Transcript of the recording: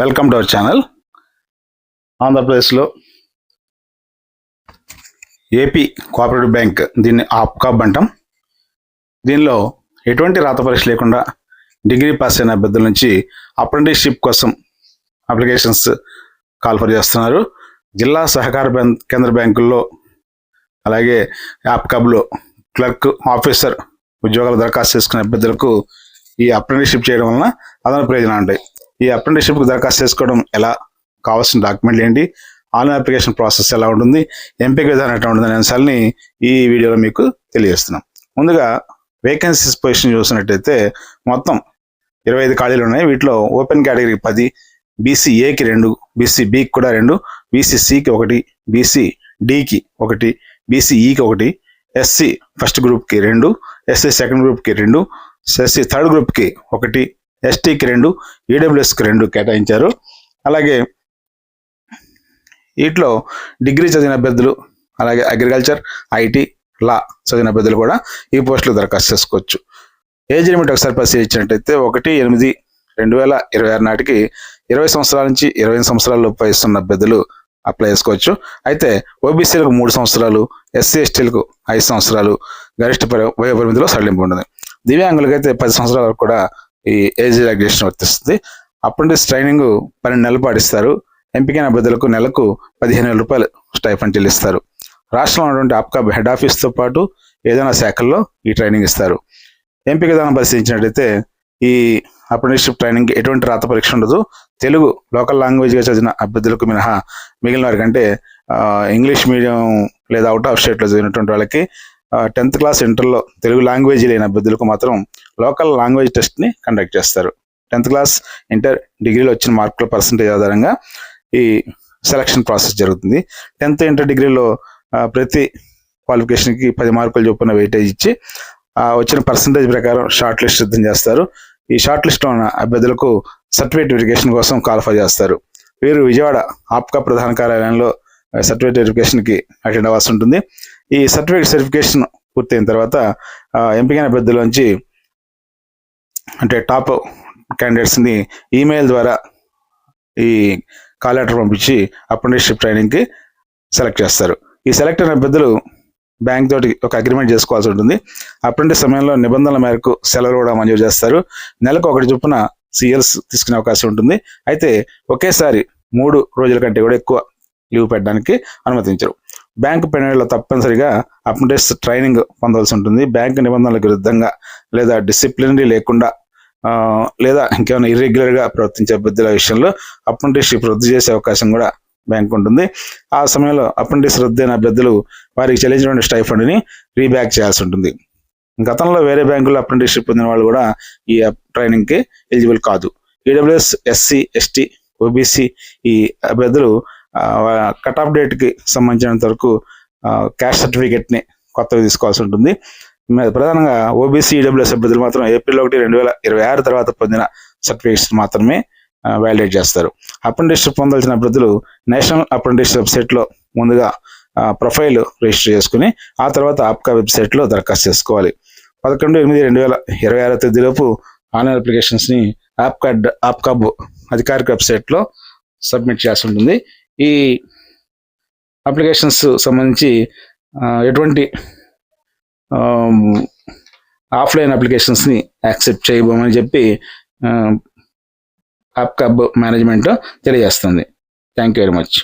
Welcome to our channel. ఆంధ్రప్రదేశ్లో AP cooperative bank, దీన్ని APCOB అంటాం. దీనిలో ఎటువంటి రాత పరీక్ష లేకుండా డిగ్రీ పాస్ అయిన అభ్యర్థుల నుంచి అప్రెంటిస్షిప్ కోసం అప్లికేషన్స్ కాల్ఫర్ చేస్తున్నారు. జిల్లా సహకార కేంద్ర బ్యాంకుల్లో అలాగే ఆప్కాబ్లో క్లర్క్, ఆఫీసర్ ఉద్యోగాలు దరఖాస్తు చేసుకునే అభ్యర్థులకు ఈ అప్రెంటిస్షిప్ చేయడం వలన అదనపు ప్రయోజనాలు ఉంటాయి. ఈ అప్రెంటిస్షిప్కి దరఖాస్తు చేసుకోవడం ఎలా, కావాల్సిన డాక్యుమెంట్లు ఏంటి, ఆన్లైన్ అప్లికేషన్ ప్రాసెస్ ఎలా ఉంటుంది, ఎంపిక విధానం ఎట్లా ఉంటుంది అనే అంశాలని ఈ వీడియోలో మీకు తెలియజేస్తున్నాం. ముందుగా వేకెన్సీస్ పొజిషన్ చూసినట్టయితే మొత్తం 25 ఖాళీలు ఉన్నాయి. వీటిలో ఓపెన్ కేటగిరీ 10, బీసీ ఏకి 2, బీసీ బికి కూడా 2, బీసీ సికి 1, బీసీ డికి 1, బీసీ ఈకి 1, ఎస్సీ ఫస్ట్ గ్రూప్కి 2, ఎస్సీ సెకండ్ గ్రూప్కి 2, ఎస్సీ థర్డ్ గ్రూప్కి 1, ఎస్టీకి 2, ఈడబ్ల్యూఎస్కి 2 కేటాయించారు. అలాగే వీటిలో డిగ్రీ చదివిన అభ్యర్థులు, అలాగే అగ్రికల్చర్, ఐటీ, లా చదివిన అభ్యర్థులు కూడా ఈ పోస్టులు దరఖాస్తు చేసుకోవచ్చు. ఏజ్ లిమిట్ ఒకసారి పరిశీలించినట్టయితే 1/8/2026 నాటికి 20 సంవత్సరాల నుంచి 28 సంవత్సరాల వయసున్న అభ్యర్థులు అప్లై చేసుకోవచ్చు. అయితే ఓబీసీలకు 3 సంవత్సరాలు, ఎస్సీ ఎస్టీలకు 5 సంవత్సరాలు గరిష్ట వయోపరిమితిలో సడలింపు ఉంటుంది. దివ్యాంగులకైతే 10 సంవత్సరాల వరకు కూడా ఈ ఏజ్ రిలాక్సేషన్ వర్తిస్తుంది. అప్రెంటిస్ ట్రైనింగ్ 12 నెలలు పాటిస్తారు. ఎంపికైన అభ్యర్థులకు నెలకు 15,000 రూపాయలు స్టైఫండ్ చెల్లిస్తారు. రాష్ట్రంలో ఉన్నటువంటి ఆప్కాబ్ హెడ్ ఆఫీస్తో పాటు ఏదైనా శాఖల్లో ఈ ట్రైనింగ్ ఇస్తారు. ఎంపిక విధానం పరిశీలించినట్టయితే ఈ అప్రెంటిస్షిప్ ట్రైనింగ్ ఎటువంటి రాత పరీక్ష ఉండదు. తెలుగు లోకల్ లాంగ్వేజ్గా చదివిన అభ్యర్థులకు మినహా మిగిలిన వారికి, అంటే ఇంగ్లీష్ మీడియం లేదా అవుట్ ఆఫ్ స్టేట్లో చదివినటువంటి వాళ్ళకి 10th క్లాస్ ఇంటర్లో తెలుగు లాంగ్వేజ్ లేని అభ్యర్థులకు మాత్రం లోకల్ లాంగ్వేజ్ టెస్ట్ని కండక్ట్ చేస్తారు. 10th క్లాస్ ఇంటర్ డిగ్రీలో వచ్చిన మార్కుల పర్సంటేజ్ ఆధారంగా ఈ సెలక్షన్ ప్రాసెస్ జరుగుతుంది. 10th ఇంటర్ డిగ్రీలో ప్రతి క్వాలిఫికేషన్కి 10 మార్కులు చొప్పున వెయిటేజ్ ఇచ్చి వచ్చిన పర్సంటేజ్ ప్రకారం షార్ట్ లిస్ట్ సిద్ధం చేస్తారు. ఈ షార్ట్ లిస్ట్లో ఉన్న అభ్యర్థులకు సర్టిఫికేట్ వెరిఫికేషన్ కోసం కాల్ఫర్ చేస్తారు. వీరు విజయవాడ ఆప్కా ప్రధాన కార్యాలయంలో సర్టిఫికేట్ వెరిఫికేషన్కి అటెండ్ అవ్వాల్సి ఉంటుంది. ఈ సర్టిఫికేట్ వెరిఫికేషన్ పూర్తయిన తర్వాత ఎంపికైన అభ్యర్థుల నుంచి, అంటే టాప్ క్యాండిడేట్స్ని ఈమెయిల్ ద్వారా ఈ కాల్ లెటర్ పంపించి అప్రెంటిస్షిప్ ట్రైనింగ్కి సెలెక్ట్ చేస్తారు. ఈ సెలెక్ట్ అయిన అభ్యర్థులు బ్యాంక్ తోటి ఒక అగ్రిమెంట్ చేసుకోవాల్సి ఉంటుంది. అప్రెంటిస్ సమయంలో నిబంధనల మేరకు సెలవులు కూడా మంజూరు చేస్తారు. నెలకు 1 చొప్పున సిఎల్స్ తీసుకునే అవకాశం ఉంటుంది. అయితే ఒకేసారి 3 రోజుల కంటే కూడా ఎక్కువ లీవ్ పెట్టడానికి అనుమతించరు. బ్యాంకు పెన్నులో తప్పనిసరిగా అప్రెంటిస్ ట్రైనింగ్ పొందాల్సి ఉంటుంది. బ్యాంకు నిబంధనలకు విరుద్ధంగా లేదా డిసిప్లినరీ లేకుండా లేదా ఇంకేమైనా ఇర్రెగ్యులర్గా ప్రవర్తించే అభ్యర్థుల విషయంలో అప్రెంటిస్షిప్ రద్దు చేసే అవకాశం కూడా బ్యాంక్ ఉంటుంది. ఆ సమయంలో అప్రెంటిస్ రద్దయిన అభ్యర్థులు వారికి చెల్లించిన స్టైఫండ్ని రీబ్యాక్ చేయాల్సి ఉంటుంది. గతంలో వేరే బ్యాంకుల్లో అప్రెంటిస్షిప్ పొందిన వాళ్ళు కూడా ఈ ట్రైనింగ్కి ఎలిజిబుల్ కాదు. ఈడబ్ల్యూఎస్, ఎస్సీ, ఎస్టీ, ఓబీసీ ఈ అభ్యర్థులు కట్ ఆఫ్ డేట్కి సంబంధించినంత వరకు క్యాస్ట్ సర్టిఫికేట్ని కొత్తగా తీసుకోవాల్సి ఉంటుంది. ప్రధానంగా ఓబీసీ, ఈడబ్ల్యూఎస్ అభ్యర్థులు మాత్రం ఏప్రిల్ 1, 2026 తర్వాత పొందిన సర్టిఫికేట్స్ మాత్రమే వ్యాలిడేట్ చేస్తారు. అప్రెంటిస్షిప్ పొందాల్సిన అభ్యర్థులు నేషనల్ అప్రెంటిస్ వెబ్సైట్లో ముందుగా ప్రొఫైల్ రిజిస్టర్ చేసుకుని ఆ తర్వాత ఆప్కా వెబ్సైట్లో దరఖాస్తు చేసుకోవాలి. 11/8/2026 తేదీలోపు ఆన్లైన్ అప్లికేషన్స్ని ఆప్కాబ్ అధికారిక వెబ్సైట్లో సబ్మిట్ చేయాల్సి ఉంటుంది. ఈ అప్లికేషన్స్ సంబంధించి ఎటువంటి ఆఫ్లైన్ అప్లికేషన్స్ని యాక్సెప్ట్ చేయబోమని చెప్పి ఆప్కాబ్ మేనేజ్మెంట్ తెలియజేస్తుంది. Thank you very much.